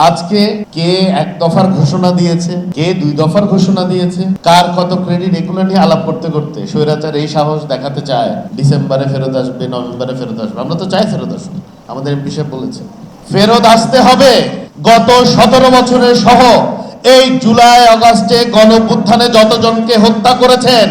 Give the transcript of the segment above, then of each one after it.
আজকে কে এক দফার ঘোষণা দিয়েছে, কে 2 দফার ঘোষণা দিয়েছে, কার কত ক্রেডিট, এগুলো নিয়ে আলাপ করতে করতে স্বৈরাচার এই সাহস দেখাতে চায় ডিসেম্বরে ফেরত আসবে, নভেম্বরে ফেরত আসবে। আমরা তো চাই ফেরত আসবে, আমাদের এমপি সাহেব বলেছে ফেরত আসতে হবে। গত 17 বছরের সহ এই জুলাই আগস্টে গণঅভ্যুত্থানে যতজনকে হত্যা করেছেন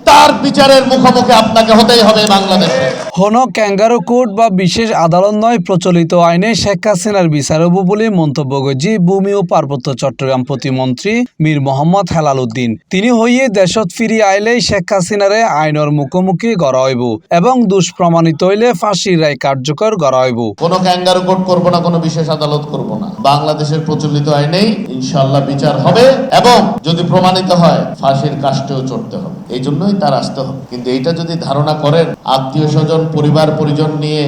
তার বিচারের মুখোমুখি আপনাকে হতেই হবে বাংলাদেশে। কোনো ক্যাঙ্গারু কোর্ট বা বিশেষ আদালত নয়, প্রচলিত আইনে শেখ হাসিনার বিচার হবো বলে মন্তব্য করেছে ভূমি ও পার্বত্য চট্টগ্রাম প্রতিমন্ত্রী মীর মোহাম্মদ হেলাল উদ্দিন। তিনি হইয়ে দেশত ফিরি আইলেই শেখ হাসিনারে আইনের মুখোমুখি করা হইব এবং দোষ প্রমাণিত হইলে ফাঁসির রায় কার্যকর করা হইব। কোনো ক্যাঙ্গারু কোর্ট করব না, কোনো বিশেষ আদালত করব না, বাংলাদেশের প্রচলিত আইনেই ইনশাআল্লাহ বিচার হবে এবং যদি প্রমাণিত হয় ফাঁসির কাষ্ঠেও চড়তে হবে। এই জন্যই তার আসতে হবে। কিন্তু এইটা যদি ধারণা করেন আত্মীয় স্বজন পরিবার পরিজন নিয়ে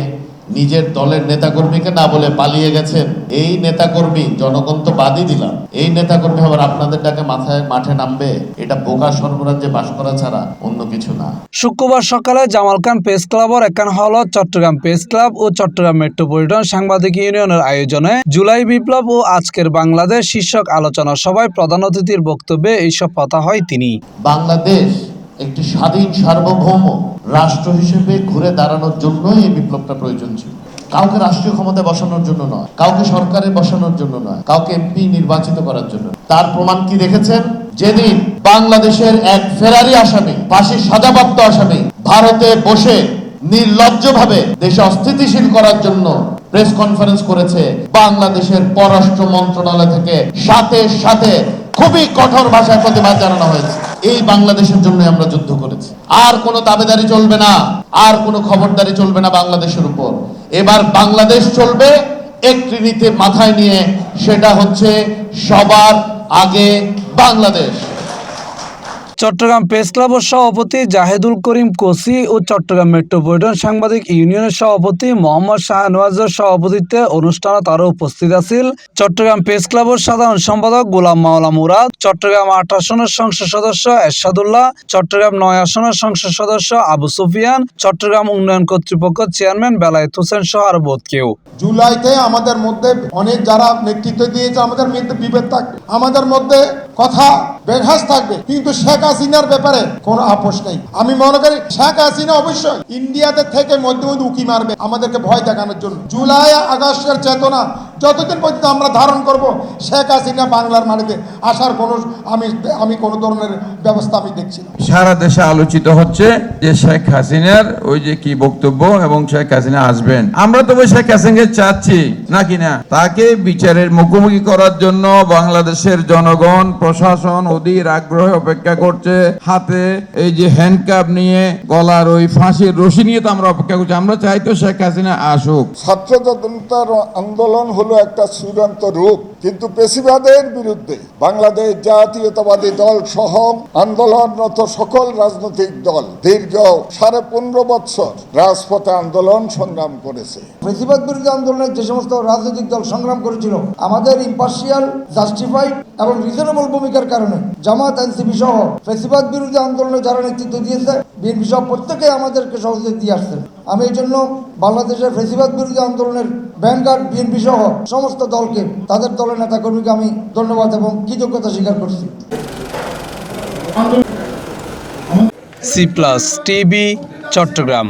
নিজের দলের নেতাকর্মীকে না বলে পালিয়ে গেছেন, এই নেতাকর্মী জনগণ তো বাদই দিলাম, এই নেতাকর্মী আবার আপনাদের ডাকে মাঠে নামবে, এটা বোকা সর্বরাজ্যে বাস করা ছাড়া অন্য কিছু না। শুক্রবার সকালে জামাল খান প্রেস ক্লাবের একান হলত চট্টগ্রাম প্রেস ক্লাব ও চট্টগ্রাম মেট্রোপলিটন সাংবাদিক ইউনিয়নের আয়োজনে জুলাই বিপ্লব ও আজকের বাংলাদেশ শীর্ষক আলোচনা সভায় প্রধান অতিথির বক্তব্যে এইসব কথা হয় তিনি। বাংলাদেশ একটি স্বাধীন সার্বভৌম রাষ্ট্র হিসেবে ঘুরে দাঁড়ানোর জন্য এই বিপ্লবটা প্রয়োজন ছিল। কাউকে রাষ্ট্রীয় ক্ষমতায় বসানোর জন্য নয়, কাউকে সরকারে বসানোর জন্য নয়, কাউকে এমপি নির্বাচিত করার জন্য। তার প্রমাণ কি দেখেছেন? যেদিন বাংলাদেশের এক ফেরারি আসামি, ফাঁসির সাজাপ্রাপ্ত আসামি ভারতে বসে নির্লজ্জভাবে দেশে অস্থিতিশীল করার জন্য প্রেস কনফারেন্স করেছে, বাংলাদেশের পররাষ্ট্র মন্ত্রণালয় থেকে সাথে সাথে খুবই কঠোর ভাষায় প্রতিবাদ জানানো হয়েছে। এই বাংলাদেশের জন্য আমরা যুদ্ধ করেছি। আর কোনো দাবিদারি চলবে না, আর কোনো খবরদারি চলবে না বাংলাদেশের উপর। এবার বাংলাদেশ চলবে একটি নীতি মাথায় নিয়ে, সেটা হচ্ছে সবার আগে বাংলাদেশ। চট্টগ্রাম প্রেস ক্লাবের সভাপতি জাহেদুল করিম কোসি ও চট্টগ্রাম মেট্রোপলিটন সাংবাদিক ইউনিয়নের সভাপতি মোহাম্মদ শাহনওয়াজের সভাপতিত্বে অনুষ্ঠানত আরও উপস্থিত আছিল চট্টগ্রাম প্রেস ক্লাবের সাধারণ সম্পাদক গোলাম মাওলা মুরাদ, চট্টগ্রাম 8 আসনের সংসদ সদস্য এরশাদুল্লাহ, চট্টগ্রাম 9 আসনের সংসদ সদস্য আবু সুফিয়ান, চট্টগ্রাম উন্নয়ন কর্তৃপক্ষের চেয়ারম্যান বেলায়েত হোসেন সহ আরও বহুত কেউ। জুলাইতে আমাদের মধ্যে অনেক যারা নেতৃত্ব দিয়েছে, আমাদের মধ্যে বিভেদ থাকবে, আমাদের মধ্যে কথা বেঘাস থাকবে, কিন্তু শেখ হাসিনার ব্যাপারে কোনো আপোষ নেই। আমি মনে করি শেখ হাসিনা অবশ্যই ইন্ডিয়াতে থেকে মধ্যে মধ্যে উকি মারবে আমাদেরকে ভয় দেখানোর জন্য। জুলাই আগস্টের চেতনা যতদিন পর্যন্ত আমরা ধারণ করব, শেখ হাসিনা বাংলার মাটিতে আসার কোনো আমি কোনো ধরনের ব্যবস্থা আমি দেখছি না। সারা দেশে আলোচিত হচ্ছে যে শেখ হাসিনার ওই যে কি বক্তব্য এবং শেখ হাসিনা আসবেন। আমরা তো শেখ হাসিনাকে চাচ্ছি নাকি না, তাকে বিচারের মুখোমুখি করার জন্য বাংলাদেশের জনগণ প্রশাসন অধীর আগ্রহে অপেক্ষা করছে। হাতে এই যে হ্যান্ডকাপ নিয়ে, গলার ওই ফাঁসির রশি নিয়ে তো আমরা অপেক্ষা করছি। আমরা চাই তো শেখ হাসিনা আসুক। ছাত্র জনতার আন্দোলন হলো একটা চূড়ান্ত রূপ, কিন্তু পেশিবাদের বিরুদ্ধে বাংলাদেশ জাতীয়তাবাদী দল সহ আন্দোলনরত সকল রাজনৈতিক দল দীর্ঘ 15.5 বছর রাজপথে আন্দোলন সংগ্রাম করেছে। পেশিবাদ বিরোধী আন্দোলনের যে সমস্ত রাজনৈতিক দল সংগ্রাম করেছিল, আমাদের ইম্পার্শিয়াল, জাস্টিফাইড এবং রিজনেবল ভূমিকার কারণে জামাত, এনসিপি সহ পেশিবাদ বিরোধী আন্দোলনে যারা নেতৃত্ব দিয়েছে, বিএনপি সহ প্রত্যেকে আমাদেরকে সহযোগিতা দিয়ে আসছেন। আমি এই জন্য বাংলাদেশের পেশিবাদ বিরোধী আন্দোলনের ব্যানগার্ড বিএনপি সহ সমস্ত দলকে, তাদের দলের নেতাকর্মীকে আমি ধন্যবাদ এবং কৃতজ্ঞতা স্বীকার করছি। C+ TV Chittagong.